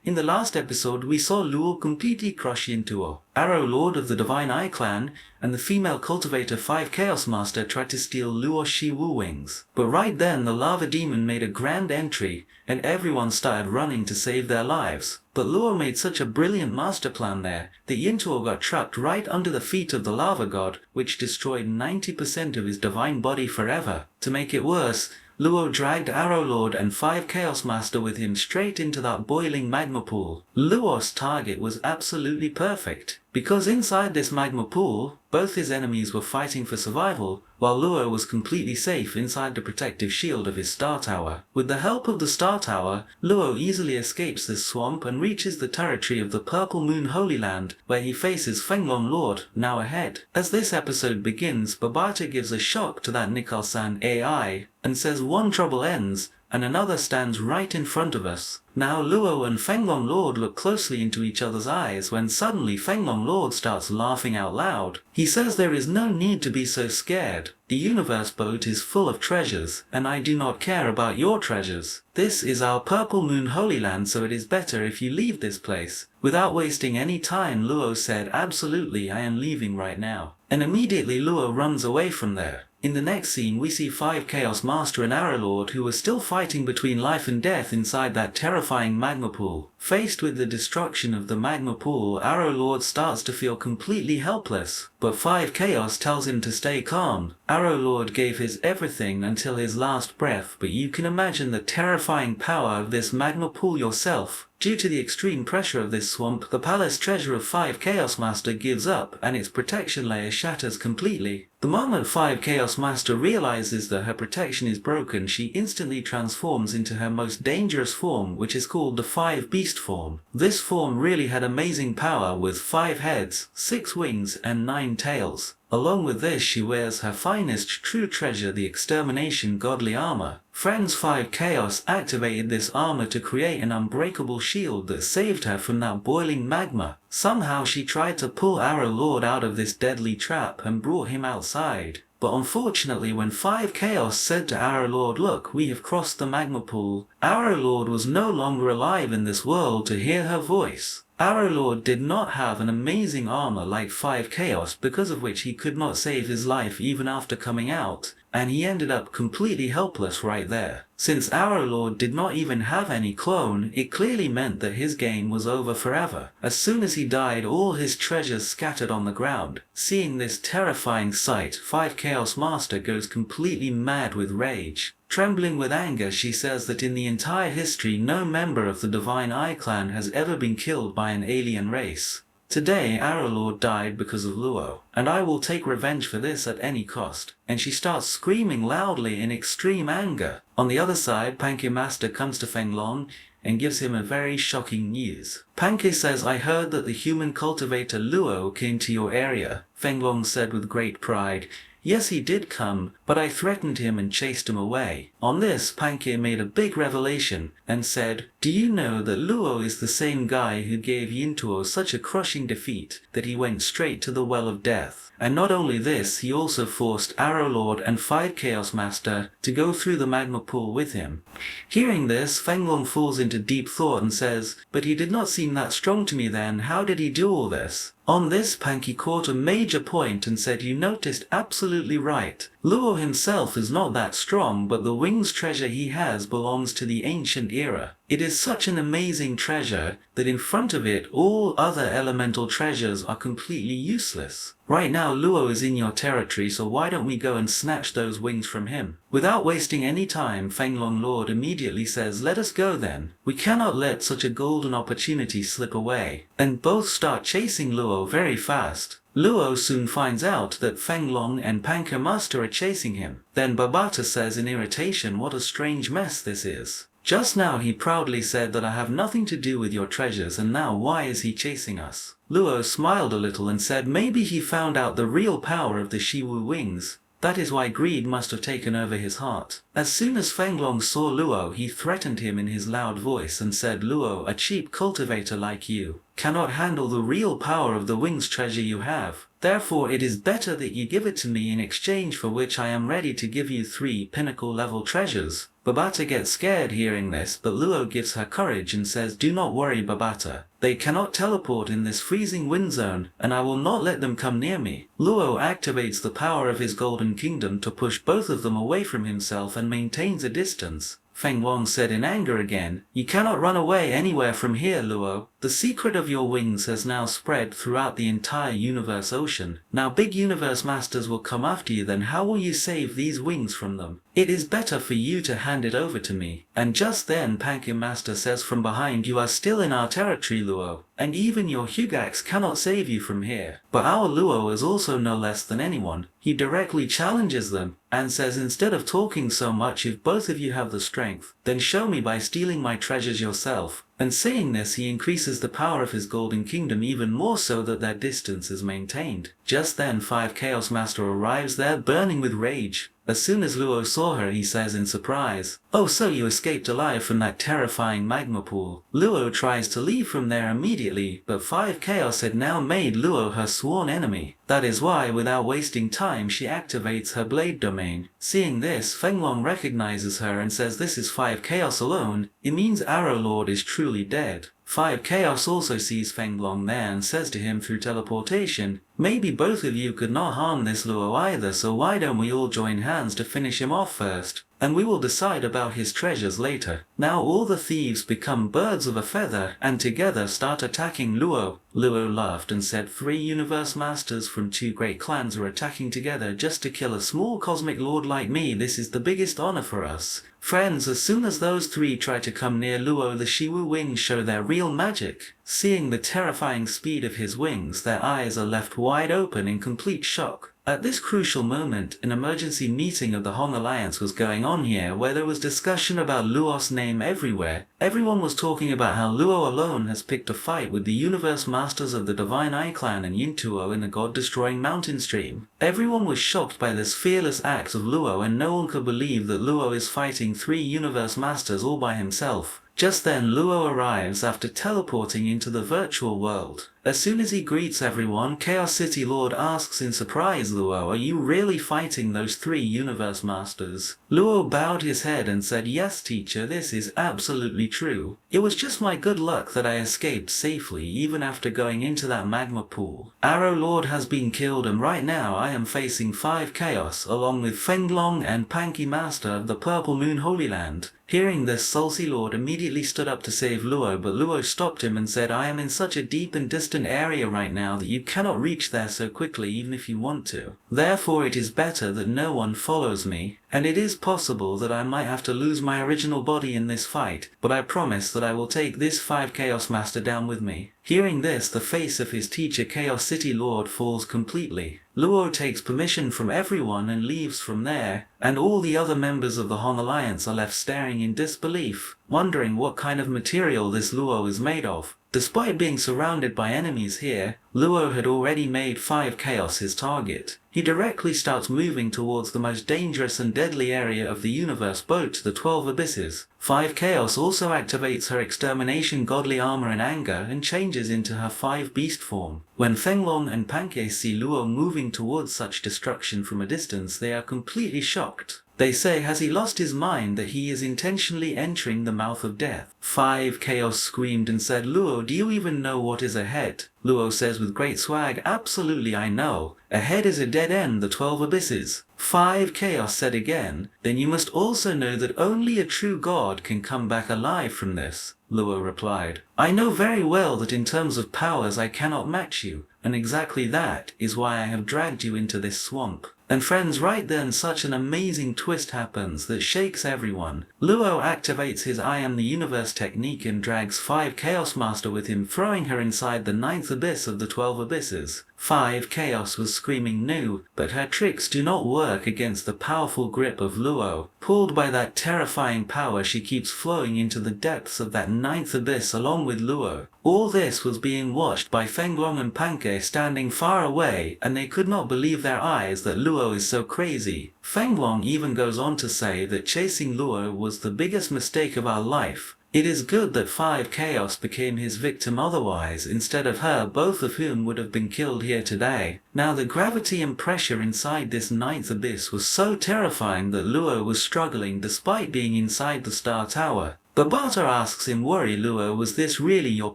In the last episode, we saw Luo completely crush Yintuo, Arrow Lord of the Divine Eye clan, and the female cultivator 5 Chaos Master tried to steal Luo's Shiwu wings. But right then the lava demon made a grand entry, and everyone started running to save their lives. But Luo made such a brilliant master plan there, that Yintuo got trapped right under the feet of the lava god, which destroyed 90% of his divine body forever. To make it worse, Luo dragged Arrow Lord and 5 Chaos Master with him straight into that boiling magma pool. Luo's target was absolutely perfect, because inside this magma pool, both his enemies were fighting for survival, while Luo was completely safe inside the protective shield of his star tower. With the help of the star tower, Luo easily escapes this swamp and reaches the territory of the Purple Moon Holy Land, where he faces Fenglong Lord, now ahead. As this episode begins, Babata gives a shock to that Nikal-san AI, and says one trouble ends, and another stands right in front of us. Now Luo and Fenglong Lord look closely into each other's eyes when suddenly Fenglong Lord starts laughing out loud. He says there is no need to be so scared. The universe boat is full of treasures, and I do not care about your treasures. This is our Purple Moon Holy Land, so it is better if you leave this place. Without wasting any time, Luo said, absolutely, I am leaving right now. And immediately Luo runs away from there. In the next scene, we see 5 Chaos Master and Arrow Lord who are still fighting between life and death inside that terrifying magma pool. Faced with the destruction of the magma pool, Arrow Lord starts to feel completely helpless, but 5 Chaos tells him to stay calm. Arrow Lord gave his everything until his last breath, but you can imagine the terrifying power of this magma pool yourself. Due to the extreme pressure of this swamp, the palace treasure of 5 Chaos Master gives up and its protection layer shatters completely. The moment 5 Chaos Master realizes that her protection is broken, she instantly transforms into her most dangerous form, which is called the 5 Beast form. This form really had amazing power with 5 heads, 6 wings and 9 tails. Along with this, she wears her finest true treasure, the Extermination Godly Armor. Friends 5 Chaos activated this armor to create an unbreakable shield that saved her from that boiling magma. Somehow she tried to pull Arrow Lord out of this deadly trap and brought him outside. But unfortunately, when 5 Chaos said to Arrow Lord, look, we have crossed the magma pool, Arrow Lord was no longer alive in this world to hear her voice. Arrow Lord did not have an amazing armor like 5 Chaos, because of which he could not save his life even after coming out, and he ended up completely helpless right there. Since Arrow Lord did not even have any clone, it clearly meant that his game was over forever. As soon as he died, all his treasures scattered on the ground. Seeing this terrifying sight, 5 Chaos Master goes completely mad with rage. Trembling with anger, she says that in the entire history, no member of the Divine Eye clan has ever been killed by an alien race. Today, Arrow Lord died because of Luo, and I will take revenge for this at any cost. And she starts screaming loudly in extreme anger. On the other side, Pancake Master comes to Fenglong and gives him a very shocking news. Pancake says, I heard that the human cultivator Luo came to your area. Fenglong said with great pride, yes, he did come, but I threatened him and chased him away. On this, Pancake made a big revelation and said, do you know that Luo is the same guy who gave Yintuo such a crushing defeat that he went straight to the Well of Death? And not only this, he also forced Arrow Lord and 5 Chaos Master to go through the magma pool with him. Hearing this, Fenglong falls into deep thought and says, but he did not seem that strong to me then, how did he do all this? On this, Pancake caught a major point and said, you noticed absolutely right. Luo himself is not that strong, but the wings treasure he has belongs to the ancient era. It is such an amazing treasure that in front of it all other elemental treasures are completely useless. Right now Luo is in your territory, so why don't we go and snatch those wings from him? Without wasting any time, Fenglong Lord immediately says, let us go then. We cannot let such a golden opportunity slip away. And both start chasing Luo very fast. Luo soon finds out that Fenglong and Pancake Master are chasing him. Then Babata says in irritation, what a strange mess this is. Just now he proudly said that I have nothing to do with your treasures, and now why is he chasing us? Luo smiled a little and said maybe he found out the real power of the Shiwu wings. That is why greed must have taken over his heart. As soon as Fenglong saw Luo, he threatened him in his loud voice and said, Luo, a cheap cultivator like you cannot handle the real power of the wings treasure you have. Therefore it is better that you give it to me, in exchange for which I am ready to give you 3 pinnacle level treasures. Babata gets scared hearing this, but Luo gives her courage and says, "Do not worry, Babata. They cannot teleport in this freezing wind zone, and I will not let them come near me." Luo activates the power of his Golden Kingdom to push both of them away from himself and maintains a distance. Feng Long said in anger again, "You cannot run away anywhere from here, Luo. The secret of your wings has now spread throughout the entire universe ocean. Now big universe masters will come after you, then how will you save these wings from them? It is better for you to hand it over to me." And just then Panky Master says from behind, "You are still in our territory, Luo, and even your Hugax cannot save you from here." But our Luo is also no less than anyone. He directly challenges them and says, "Instead of talking so much, if both of you have the strength, then show me by stealing my treasures yourself." And saying this, he increases the power of his Golden Kingdom even more so that their distance is maintained. Just then 5 Chaos Master arrives there, burning with rage. As soon as Luo saw her, he says in surprise, "Oh, so you escaped alive from that terrifying magma pool." Luo tries to leave from there immediately, but 5 Chaos had now made Luo her sworn enemy. That is why, without wasting time, she activates her blade domain. Seeing this, Feng Long recognizes her and says, "This is 5 Chaos alone. It means Arrow Lord is truly dead." 5 Chaos also sees Feng Long there and says to him through teleportation, "Maybe both of you could not harm this Luo either, so why don't we all join hands to finish him off first? And we will decide about his treasures later." Now all the thieves become birds of a feather and together start attacking Luo. Luo laughed and said, 3 universe masters from 2 great clans are attacking together just to kill a small cosmic lord like me. This is the biggest honor for us. Friends, as soon as those 3 try to come near Luo, the Shiwu wings show their real magic. Seeing the terrifying speed of his wings, their eyes are left wide open in complete shock. At this crucial moment, an emergency meeting of the Hong Alliance was going on here, where there was discussion about Luo's name everywhere. Everyone was talking about how Luo alone has picked a fight with the Universe Masters of the Divine Eye Clan and Yintuo in the God-destroying mountain stream. Everyone was shocked by this fearless act of Luo, and no one could believe that Luo is fighting 3 Universe Masters all by himself. Just then Luo arrives after teleporting into the virtual world. As soon as he greets everyone, Chaos City Lord asks in surprise, "Luo, are you really fighting those 3 Universe Masters?" Luo bowed his head and said, "Yes, teacher, this is absolutely true. It was just my good luck that I escaped safely even after going into that magma pool. Arrow Lord has been killed, and right now I am facing 5 Chaos along with Feng Long and Panky Master of the Purple Moon Holy Land." Hearing this, Sulcy Lord immediately stood up to save Luo, but Luo stopped him and said, "I am in such a deep and distant area right now that you cannot reach there so quickly even if you want to. Therefore it is better that no one follows me, and it is possible that I might have to lose my original body in this fight, but I promise that I will take this 5 Chaos Master down with me." Hearing this, the face of his teacher Chaos City Lord falls completely. Luo takes permission from everyone and leaves from there, and all the other members of the Hong Alliance are left staring in disbelief, wondering what kind of material this Luo is made of. Despite being surrounded by enemies here, Luo had already made 5 Chaos his target. He directly starts moving towards the most dangerous and deadly area of the universe, both the 12 Abysses. 5 Chaos also activates her Extermination Godly Armor in anger and changes into her 5 Beast form. When Feng Long and Panke see Luo moving towards such destruction from a distance, they are completely shocked. They say, "Has he lost his mind that he is intentionally entering the mouth of death?" 5 Chaos screamed and said, "Luo, do you even know what is ahead?" Luo says with great swag, "Absolutely, I know. Ahead is a dead end, the 12 Abysses." 5 Chaos said again, "Then you must also know that only a true god can come back alive from this." Luo replied, "I know very well that in terms of powers I cannot match you, and exactly that is why I have dragged you into this swamp." And friends, right then such an amazing twist happens that shakes everyone. Luo activates his I Am the Universe technique and drags 5 Chaos Master with him, throwing her inside the 9th abyss of the 12 Abysses. 5 Chaos was screaming no, but her tricks do not work against the powerful grip of Luo. Pulled by that terrifying power, she keeps flowing into the depths of that 9th abyss along with Luo. All this was being watched by Feng Long and Panke standing far away, and they could not believe their eyes that Luo is so crazy. Feng Long even goes on to say that chasing Luo was the biggest mistake of our life, It is good that 5 Chaos became his victim, otherwise, instead of her, both of whom would have been killed here today. Now the gravity and pressure inside this ninth abyss was so terrifying that Luo was struggling despite being inside the Star Tower. Babata asks in worry, Luo, was this really your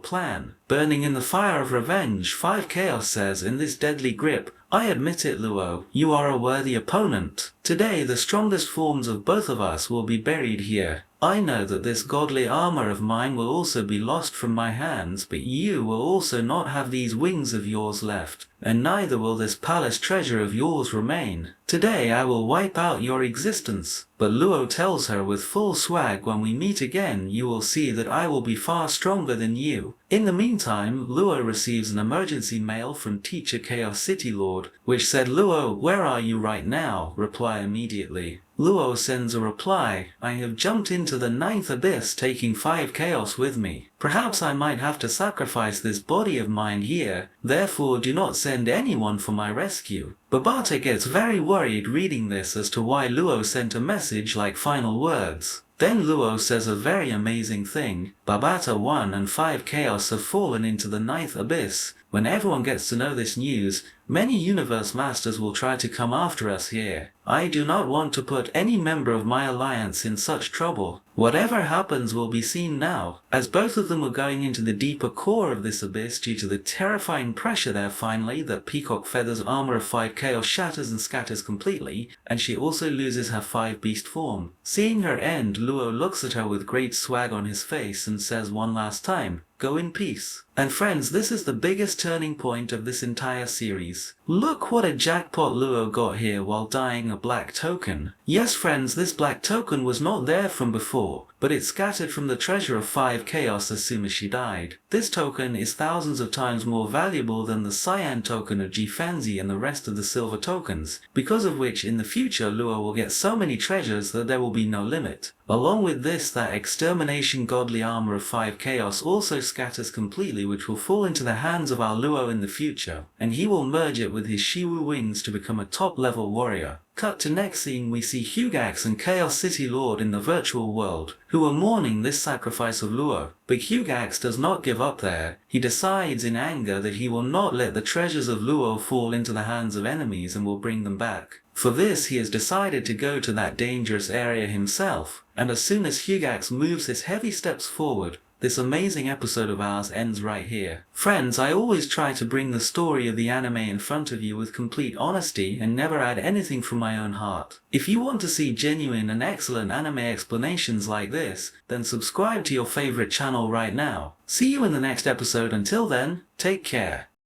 plan? Burning in the fire of revenge, 5 Chaos says in this deadly grip, I admit it, Luo, you are a worthy opponent. Today the strongest forms of both of us will be buried here. I know that this godly armor of mine will also be lost from my hands, but you will also not have these wings of yours left, and neither will this palace treasure of yours remain. Today I will wipe out your existence. But Luo tells her with full swag, when we meet again you will see that I will be far stronger than you. In the meantime, Luo receives an emergency mail from Teacher Chaos City Lord, which said, Luo, where are you right now? Reply immediately. Luo sends a reply, I have jumped into the ninth abyss taking 5 Chaos with me. Perhaps I might have to sacrifice this body of mine here, therefore do not send anyone for my rescue. Babata gets very worried reading this as to why Luo sent a message like final words. Then Luo says a very amazing thing. Babata 1 and 5 Chaos have fallen into the ninth abyss. When everyone gets to know this news, many universe masters will try to come after us here. I do not want to put any member of my alliance in such trouble. Whatever happens will be seen now, as both of them were going into the deeper core of this abyss due to the terrifying pressure there. Finally, that Peacock Feather's armor of 5 Chaos shatters and scatters completely, and she also loses her 5 beast form. Seeing her end, Luo looks at her with great swag on his face and says one last time, go in peace. And friends, this is the biggest turning point of this entire series. Look what a jackpot Luo got here while dying a black token. Yes friends, this black token was not there from before, but it scattered from the treasure of 5 Chaos as soon as she died. This token is thousands of times more valuable than the cyan token of Jifanzi and the rest of the silver tokens, because of which in the future Luo will get so many treasures that there will be no limit. Along with this, that Extermination Godly Armor of 5 Chaos also scatters completely, which will fall into the hands of our Luo in the future, and he will merge it with his Shiwu wings to become a top level warrior. Cut to next scene, we see Hugax and Chaos City Lord in the virtual world, who are mourning this sacrifice of Luo. But Hugax does not give up there. He decides in anger that he will not let the treasures of Luo fall into the hands of enemies and will bring them back. For this, he has decided to go to that dangerous area himself, and as soon as Hugax moves his heavy steps forward, this amazing episode of ours ends right here. Friends, I always try to bring the story of the anime in front of you with complete honesty and never add anything from my own heart. If you want to see genuine and excellent anime explanations like this, then subscribe to your favorite channel right now. See you in the next episode. Until then, take care.